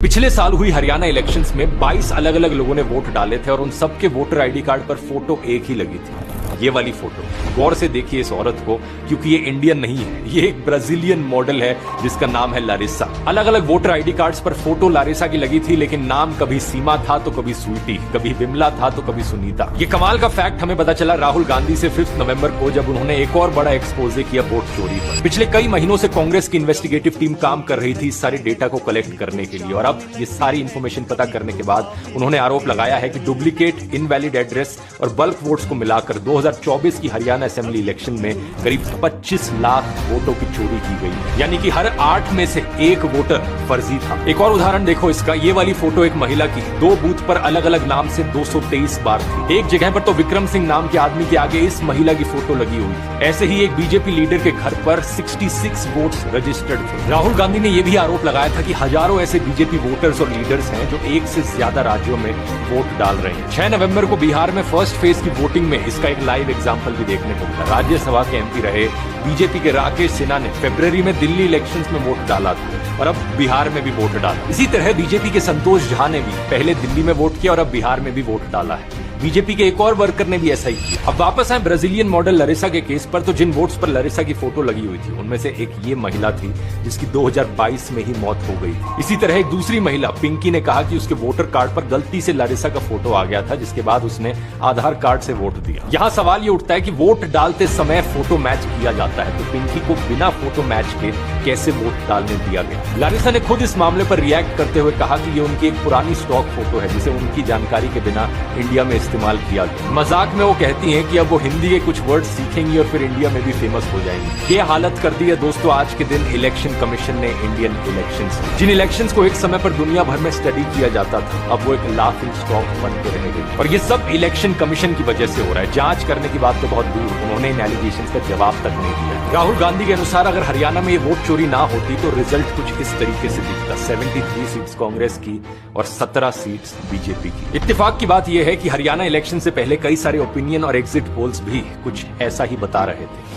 पिछले साल हुई हरियाणा इलेक्शंस में 22 अलग अलग लोगों ने वोट डाले थे और उन सबके वोटर आईडी कार्ड पर फोटो एक ही लगी थी। ये वाली फोटो गौर से देखिए इस औरत को, क्योंकि ये इंडियन नहीं है, ये एक ब्राजीलियन मॉडल है जिसका नाम है लारिसा। अलग अलग वोटर आईडी कार्ड्स पर फोटो लारिसा की लगी थी, लेकिन नाम कभी सीमा था तो कभी स्वीटी, कभी विमला था तो कभी सुनीता। ये कमाल का फैक्ट हमें पता चला राहुल गांधी से 5 नवंबर को, जब उन्होंने एक और बड़ा एक्सपोजे किया वोट चोरी पर। पिछले कई महीनों से कांग्रेस की इन्वेस्टिगेटिव टीम काम कर रही थी इस सारी डेटा को कलेक्ट करने के लिए, और अब ये सारी इंफॉर्मेशन पता करने के बाद उन्होंने आरोप लगाया है कि डुप्लीकेट, इनवैलिड एड्रेस और बल्क वोट्स को मिलाकर 2024 की हरियाणा असेंबली इलेक्शन में करीब 25 लाख वोटों की चोरी की गई, यानी कि हर 8 में से 1 वोटर फर्जी था। एक और उदाहरण देखो इसका, ये वाली फोटो एक महिला की 2 बूथ पर अलग अलग नाम से 223 बार थी। एक जगह पर तो विक्रम सिंह नाम के आदमी के आगे इस महिला की फोटो लगी हुई थी। ऐसे ही एक बीजेपी लीडर के घर पर 66 वोट्स रजिस्टर्ड थे। राहुल गांधी ने यह भी आरोप लगाया था कि हजारों ऐसे बीजेपी वोटर्स और लीडर्स हैं जो एक से ज्यादा राज्यों में वोट डाल रहे हैं। 6 नवंबर को बिहार में फर्स्ट फेज की वोटिंग में इसका एक लाइव एग्जाम्पल भी देखने को मिला। राज्यसभा के एमपी रहे बीजेपी के राकेश सिन्हा ने फरवरी में दिल्ली इलेक्शंस में वोट डाला था और अब बिहार में भी वोट डाला। इसी तरह बीजेपी के संतोष झा ने भी पहले दिल्ली में वोट किया और अब बिहार में भी वोट डाला है। बीजेपी के एक और वर्कर ने भी ऐसा ही किया। अब वापस आए ब्राजीलियन मॉडल लारिसा के केस पर, तो जिन वोट्स पर लारिसा की फोटो लगी हुई थी उनमें से एक ये महिला थी जिसकी 2022 में ही मौत हो गई थी। इसी तरह एक दूसरी महिला पिंकी ने कहा कि उसके वोटर कार्ड पर गलती से लारिसा का फोटो आ गया था, जिसके बाद उसने आधार कार्ड से वोट दिया। यहाँ सवाल ये उठता है कि वोट डालते समय फोटो मैच किया जाता है, तो पिंकी को बिना फोटो मैच के कैसे वोट डालने दिया गया। लारिसा ने खुद इस मामले पर रिएक्ट करते हुए कहा कि ये उनकी एक पुरानी स्टॉक फोटो है जिसे उनकी जानकारी के बिना इंडिया में इस्तेमाल किया गया। मजाक में वो कहती हैं कि अब वो हिंदी के कुछ वर्ड सीखेंगी और फिर इंडिया में भी फेमस हो जाएंगी। ये हालत कर दी है दोस्तों आज के दिन इलेक्शन कमीशन ने इंडियन इलेक्शंस। जिन इलेक्शंस को एक समय पर दुनिया भर में स्टडी किया जाता था, अब वो एक लाफिंग स्टॉक बन के रह गई। और ये सब इलेक्शन कमीशन की वजह से हो रहा है। जांच करने की बात तो बहुत दूर, उन्होंने इन एलिगेशंस का जवाब तक नहीं दिया। राहुल गांधी के अनुसार अगर हरियाणा में ये वोट चोरी ना होती तो रिजल्ट कुछ इस तरीके से दिखता। 73 सीट्स कांग्रेस की और 17 सीट्स बीजेपी की। इत्तेफाक की बात यह है कि हरियाणा इलेक्शन से पहले कई सारे ओपिनियन और एग्जिट पोल्स भी कुछ ऐसा ही बता रहे थे।